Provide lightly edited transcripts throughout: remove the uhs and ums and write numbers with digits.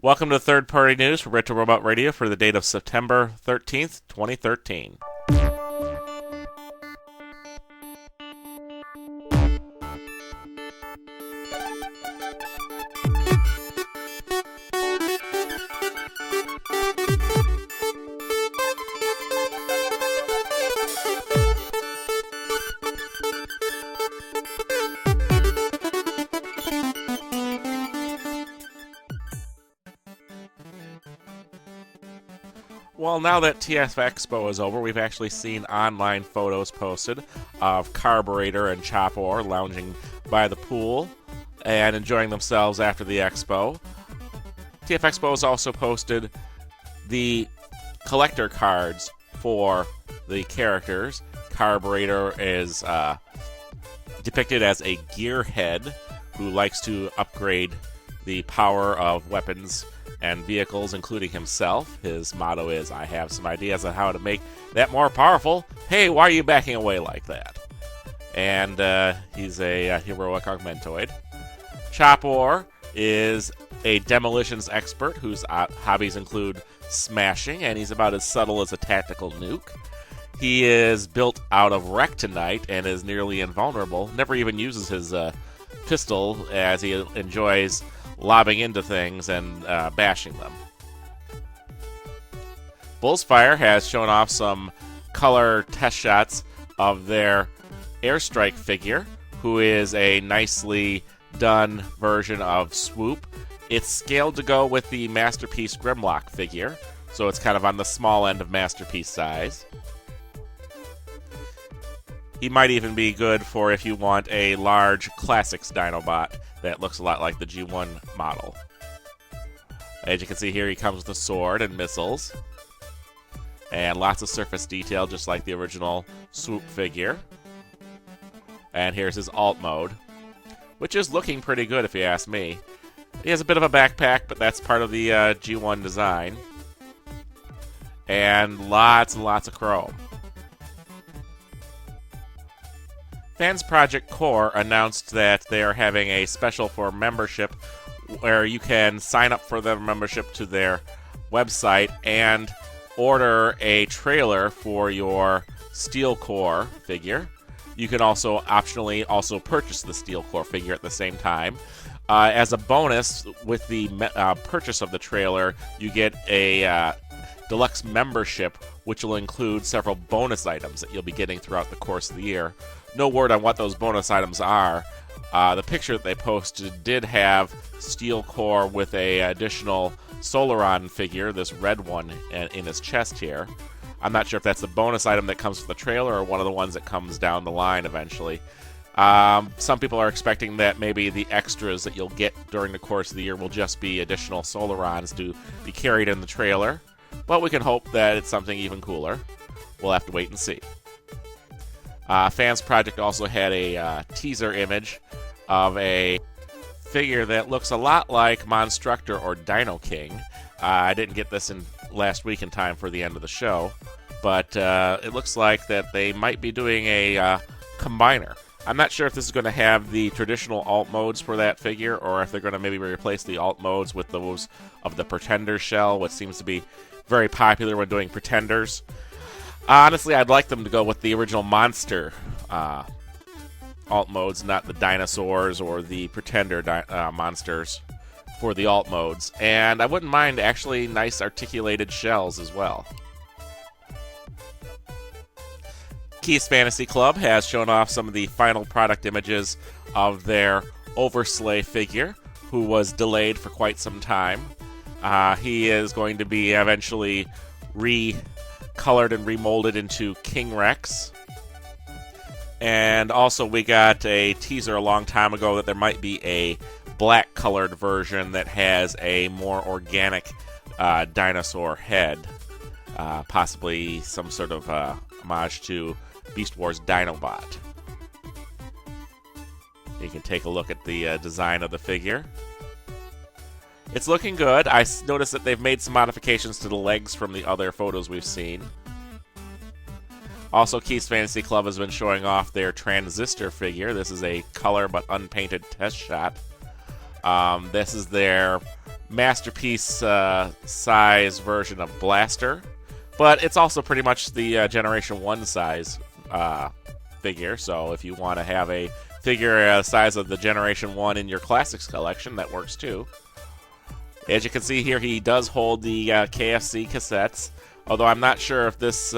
Welcome to Third Party News for Retro Robot Radio for the date of September 13th, 2013. Well, now that TF Expo is over, we've actually seen online photos posted of Carburetor and Chopor lounging by the pool and enjoying themselves after the expo. TF Expo has also posted the collector cards for the characters. Carburetor is depicted as a gearhead who likes to upgrade the power of weapons and vehicles, including himself. His motto is, "I have some ideas on how to make that more powerful. Hey, why are you backing away like that?" And he's a heroic augmentoid. Chopor is a demolitions expert whose hobbies include smashing, and he's about as subtle as a tactical nuke. He is built out of rectonite and is nearly invulnerable. Never even uses his pistol, as he enjoys lobbing into things and bashing them. Bullsfire has shown off some color test shots of their airstrike figure, who is a nicely done version of Swoop. It's scaled to go with the Masterpiece Grimlock figure, so it's kind of on the small end of Masterpiece size. He might even be good for if you want a large Classics Dinobot that looks a lot like the G1 model. As you can see here, he comes with a sword and missiles. And lots of surface detail, just like the original Swoop figure. And here's his alt mode, which is looking pretty good if you ask me. He has a bit of a backpack, but that's part of the G1 design. And lots of chrome. FansProject Core announced that they are having a special for membership where you can sign up for their membership to their website and order a trailer for your Steel Core figure. You can also optionally also purchase the Steel Core figure at the same time. As a bonus, with the purchase of the trailer, you get a deluxe membership, which will include several bonus items that you'll be getting throughout the course of the year. No word on what those bonus items are. The picture that they posted did have Steel Core with a additional Solaron figure, this red one, in his chest here. I'm not sure if that's the bonus item that comes with the trailer or one of the ones that comes down the line eventually. Some people are expecting that maybe the extras that you'll get during the course of the year will just be additional Solarons to be carried in the trailer. But we can hope that it's something even cooler. We'll have to wait and see. FansProject also had a teaser image of a figure that looks a lot like Monstructor or Dino King. I didn't get this in last week in time for the end of the show, but it looks like that they might be doing a combiner. I'm not sure if this is going to have the traditional alt modes for that figure, or if they're going to maybe replace the alt modes with those of the Pretender shell, which seems to be very popular when doing Pretenders. Honestly, I'd like them to go with the original monster alt modes, not the dinosaurs or the Pretender monsters for the alt modes. And I wouldn't mind actually nice articulated shells as well. Keith's Fantasy Club has shown off some of the final product images of their Overslay figure, who was delayed for quite some time. He is going to be eventually recolored and remolded into King Rex. And also we got a teaser a long time ago that there might be a black colored version that has a more organic dinosaur head. Possibly some sort of homage to Beast Wars Dinobot. You can take a look at the design of the figure. It's looking good. I noticed that they've made some modifications to the legs from the other photos we've seen. Also, Keith's Fantasy Club has been showing off their Transistor figure. This is a color but unpainted test shot. This is their Masterpiece size version of Blaster, but it's also pretty much the Generation 1 size figure, so if you want to have a figure size of the Generation 1 in your Classics collection, that works too. As you can see here, he does hold the KFC cassettes, although I'm not sure if this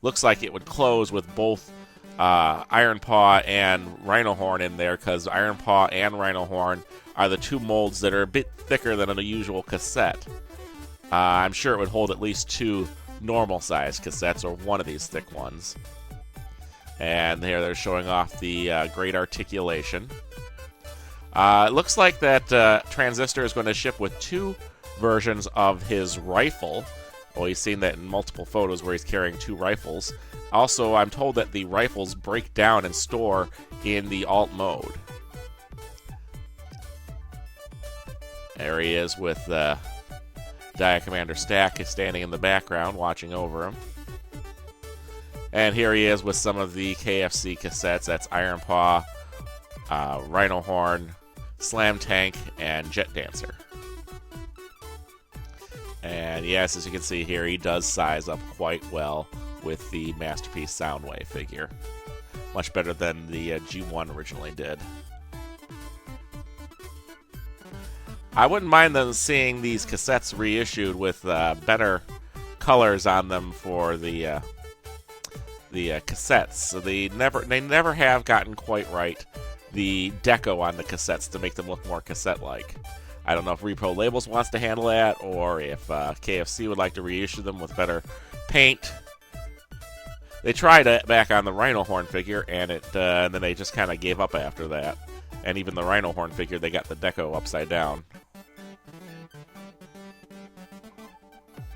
looks like it would close with both Iron Paw and Rhino Horn in there, because Iron Paw and Rhino Horn are the two molds that are a bit thicker than a usual cassette. I'm sure it would hold at least two normal-sized cassettes, or one of these thick ones. And here they're showing off the great articulation. It looks like that Transistor is going to ship with two versions of his rifle. Well, he's seen that in multiple photos where he's carrying two rifles. Also, I'm told that the rifles break down and store in the alt mode. There he is with Dia Commander Stack standing in the background watching over him. And here he is with some of the KFC cassettes. That's Iron Paw, Rhino Horn, Slam Tank, and Jet Dancer. And yes, as you can see here, he does size up quite well with the Masterpiece Soundwave figure. Much better than the G1 originally did. I wouldn't mind them seeing these cassettes reissued with better colors on them for the cassettes. So they never have gotten quite right the deco on the cassettes to make them look more cassette-like. I don't know if Repro Labels wants to handle that, or if KFC would like to reissue them with better paint. They tried it back on the Rhino Horn figure, and then they just kind of gave up after that. And even the Rhino Horn figure, they got the deco upside down.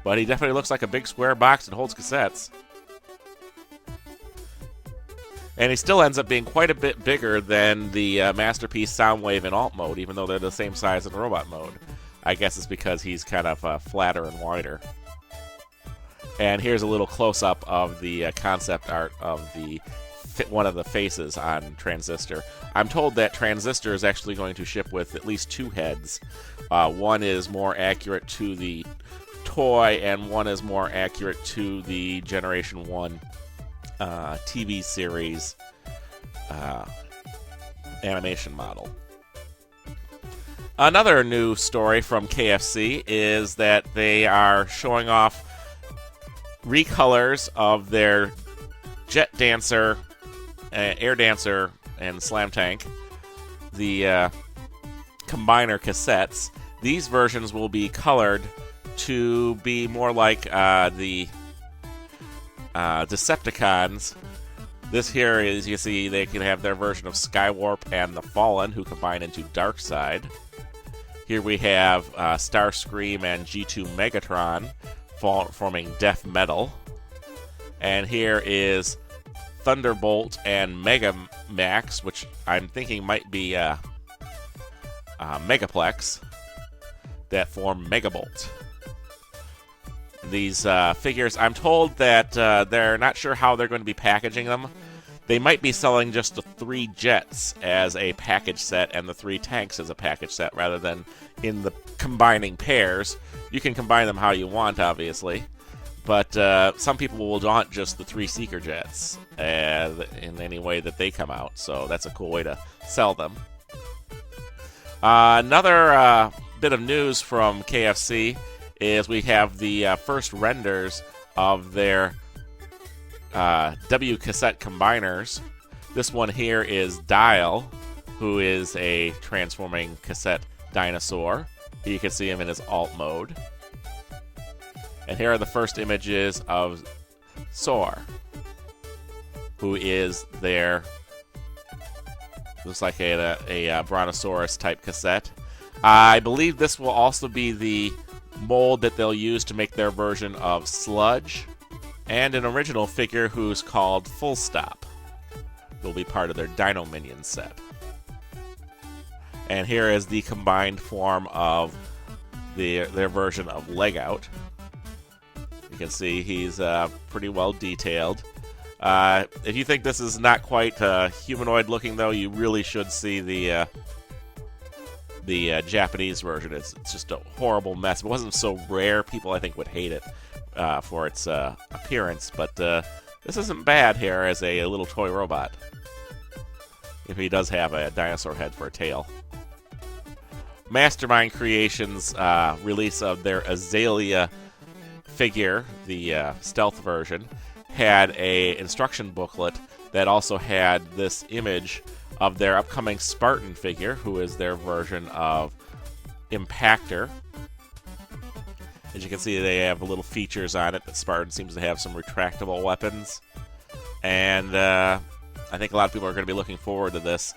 But he definitely looks like a big square box that holds cassettes. And he still ends up being quite a bit bigger than the Masterpiece Soundwave in alt mode, even though they're the same size in robot mode. I guess it's because he's kind of flatter and wider. And here's a little close-up of the concept art of one of the faces on Transistor. I'm told that Transistor is actually going to ship with at least two heads. One is more accurate to the toy, and one is more accurate to the Generation 1 TV series animation model. Another new story from KFC is that they are showing off recolors of their Jet Dancer, Air Dancer, and Slam Tank, the combiner cassettes. These versions will be colored to be more like the Decepticons. This here is, you see, they can have their version of Skywarp and the Fallen, who combine into Darkseid. Here we have Starscream and G2 Megatron forming Death Metal. And here is Thunderbolt and Mega Max, which I'm thinking might be Megaplex, that form Megabolt. These figures, I'm told that they're not sure how they're going to be packaging them. They might be selling just the 3 jets as a package set and the 3 tanks as a package set, rather than in the combining pairs. You can combine them how you want, obviously, but some people will want just the 3 Seeker jets in any way that they come out, so that's a cool way to sell them. Another bit of news from KFC is we have the first renders of their W cassette combiners. This one here is Dial, who is a transforming cassette dinosaur. You can see him in his alt mode. And here are the first images of Soar, who is their, looks like a Brontosaurus type cassette. I believe this will also be the mold that they'll use to make their version of Sludge, and an original figure who's called Full Stop will be part of their Dino Minion set. And here is the combined form of their version of Leg Out. You can see he's pretty well detailed. If you think this is not quite humanoid looking, though, you really should see the the Japanese version. It's just a horrible mess. If it wasn't so rare, people I think would hate it for its appearance, but this isn't bad here as a little toy robot. If he does have a dinosaur head for a tail. Mastermind Creations' release of their Azalea figure, the stealth version, had a instruction booklet that also had this image of their upcoming Spartan figure, who is their version of Impactor. As you can see, they have little features on it that Spartan seems to have some retractable weapons. And I think a lot of people are going to be looking forward to this.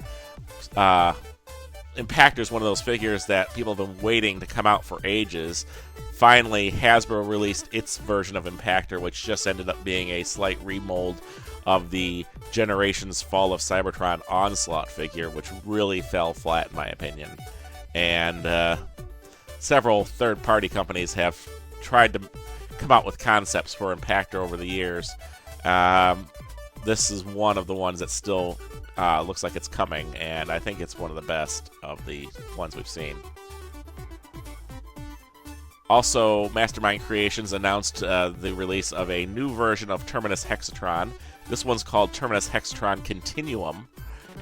Impactor is one of those figures that people have been waiting to come out for ages. Finally, Hasbro released its version of Impactor, which just ended up being a slight remold of the Generations Fall of Cybertron Onslaught figure, which really fell flat in my opinion. And several third-party companies have tried to come out with concepts for Impactor over the years. This is one of the ones that still looks like it's coming, and I think it's one of the best of the ones we've seen. Also, Mastermind Creations announced the release of a new version of Terminus Hexatron. This one's called Terminus Hexatron Continuum,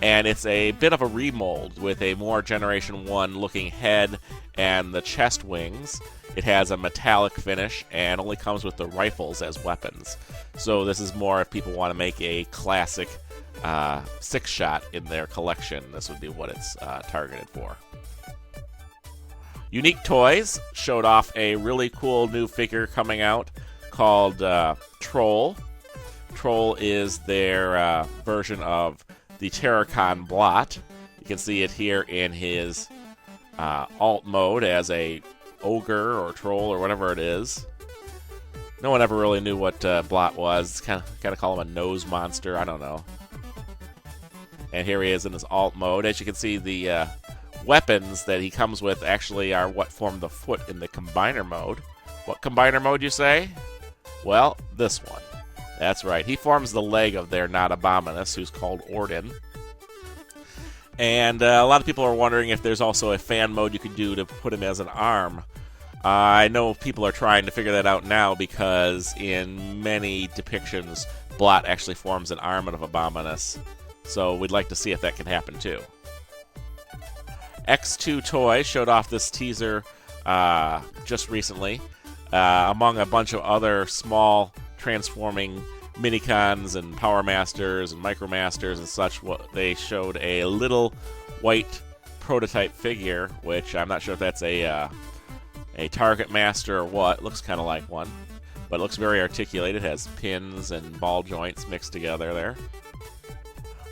and it's a bit of a remold with a more Generation 1 looking head and the chest wings. It has a metallic finish and only comes with the rifles as weapons. So this is more if people want to make a classic 6-shot in their collection. This would be what it's targeted for. Unique Toys showed off a really cool new figure coming out called Troll. Troll is their version of the Terracon Blot. You can see it here in his alt mode as a ogre or troll or whatever it is. No one ever really knew what Blot was. Kind of call him a nose monster. I don't know. And here he is in his alt mode. As you can see, the weapons that he comes with actually are what form the foot in the combiner mode. What combiner mode, you say? Well, this one. That's right. He forms the leg of their Not Abominus, who's called Orden. And a lot of people are wondering if there's also a fan mode you could do to put him as an arm. I know people are trying to figure that out now because in many depictions, Blot actually forms an arm of Abominus. So we'd like to see if that can happen too. X2 Toys showed off this teaser just recently, among a bunch of other small transforming Minicons and Power Masters and Micromasters and such. They showed a little white prototype figure, which I'm not sure if that's a Target Master or what. It looks kind of like one, but it looks very articulated. It has pins and ball joints mixed together there.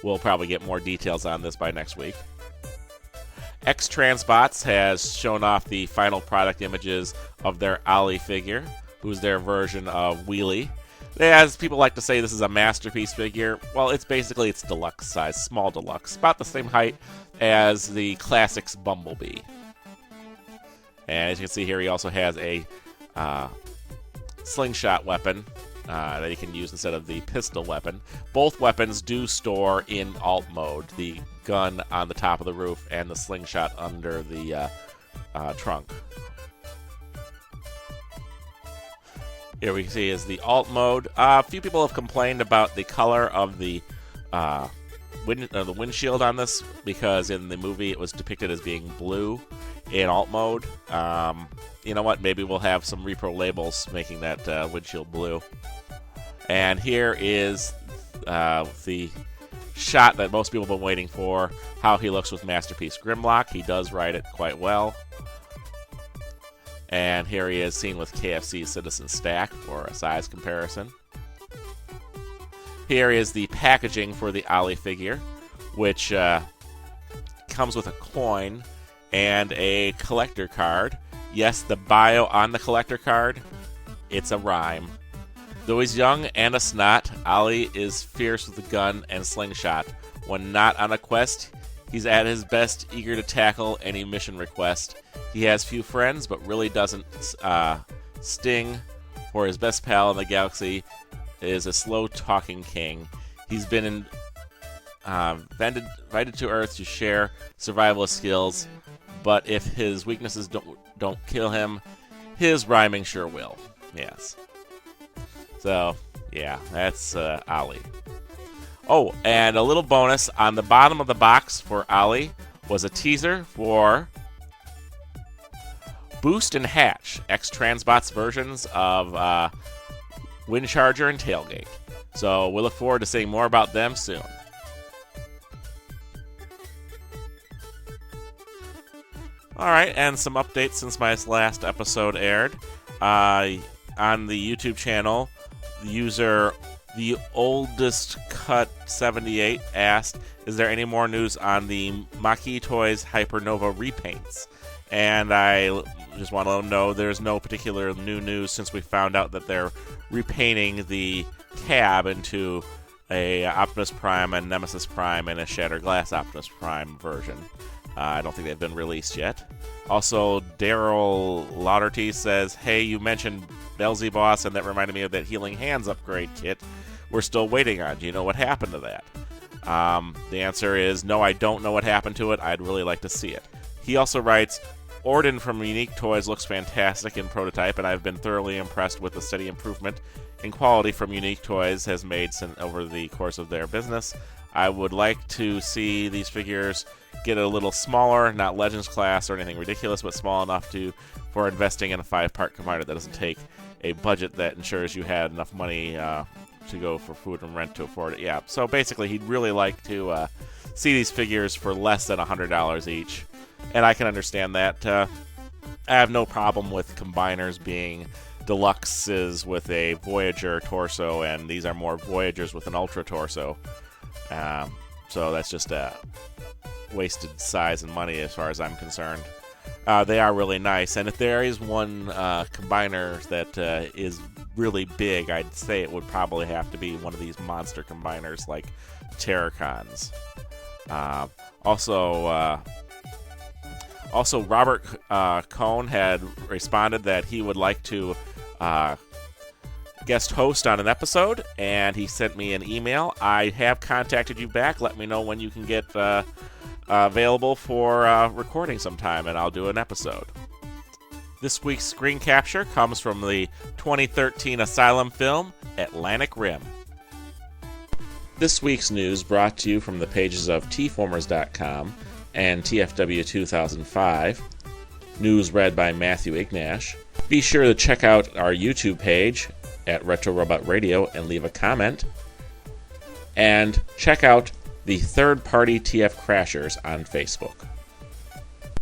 We'll probably get more details on this by next week. X-Transbots has shown off the final product images of their Ollie figure, who's their version of Wheelie. As people like to say, this is a masterpiece figure. Well, it's deluxe size, small deluxe, about the same height as the classics Bumblebee. And as you can see here, he also has a slingshot weapon that he can use instead of the pistol weapon. Both weapons do store in alt mode, the gun on the top of the roof and the slingshot under the trunk. Here we see is the alt mode. A few people have complained about the color of the windshield on this because in the movie it was depicted as being blue in alt mode. You know what? Maybe we'll have some repro labels making that windshield blue. And here is the shot that most people have been waiting for, how he looks with Masterpiece Grimlock. He does ride it quite well. And here he is seen with KFC Citizen Stack for a size comparison. Here is the packaging for the Ollie figure, which comes with a coin and a collector card. Yes, the bio on the collector card, it's a rhyme. Though he's young and a snot, Ollie is fierce with a gun and slingshot. When not on a quest, he's at his best, eager to tackle any mission request. He has few friends, but really doesn't sting, for his best pal in the galaxy is a slow-talking king. He's been invited to Earth to share survivalist skills, but if his weaknesses don't kill him, his rhyming sure will. Yes. So, yeah, that's Ollie. Oh, and a little bonus on the bottom of the box for Ollie was a teaser for Boost and Hatch, X-Transbots versions of Windcharger and Tailgate. So we look forward to seeing more about them soon. Alright, and some updates since my last episode aired. On the YouTube channel, the user The Oldest Cut 78 asked, is there any more news on the Maki Toys Hypernova repaints? And I just want to let them know there's no particular new news since we found out that they're repainting the cab into a Optimus Prime and Nemesis Prime and a Shattered Glass Optimus Prime version. I don't think they've been released yet. Also, Daryl Lauderty says, hey, you mentioned Beelzeboss, and that reminded me of that Healing Hands upgrade kit we're still waiting on. Do you know what happened to that? The answer is no, I don't know what happened to it. I'd really like to see it. He also writes, Orden from Unique Toys looks fantastic in prototype, and I've been thoroughly impressed with the steady improvement in quality from Unique Toys has made over the course of their business. I would like to see these figures get a little smaller, not Legends class or anything ridiculous, but small enough for investing in a 5-part combiner that doesn't take a budget that ensures you had enough money to go for food and rent to afford it. Yeah, so basically he'd really like to see these figures for less than $100 each. And I can understand that. I have no problem with combiners being deluxes with a Voyager torso, and these are more Voyagers with an Ultra torso. So that's just a wasted size and money as far as I'm concerned. They are really nice, and if there is one combiner that is really big, I'd say it would probably have to be one of these monster combiners like Terracons. Also, Robert Cohn had responded that he would like to guest host on an episode, and he sent me an email. I have contacted you back. Let me know when you can get available for recording sometime, and I'll do an episode. This week's screen capture comes from the 2013 Asylum film, Atlantic Rim. This week's news brought to you from the pages of tformers.com and TFW 2005. News read by Matthew Ignash. Be sure to check out our YouTube page at Retro Robot Radio and leave a comment. And check out the third-party TF Crashers on Facebook.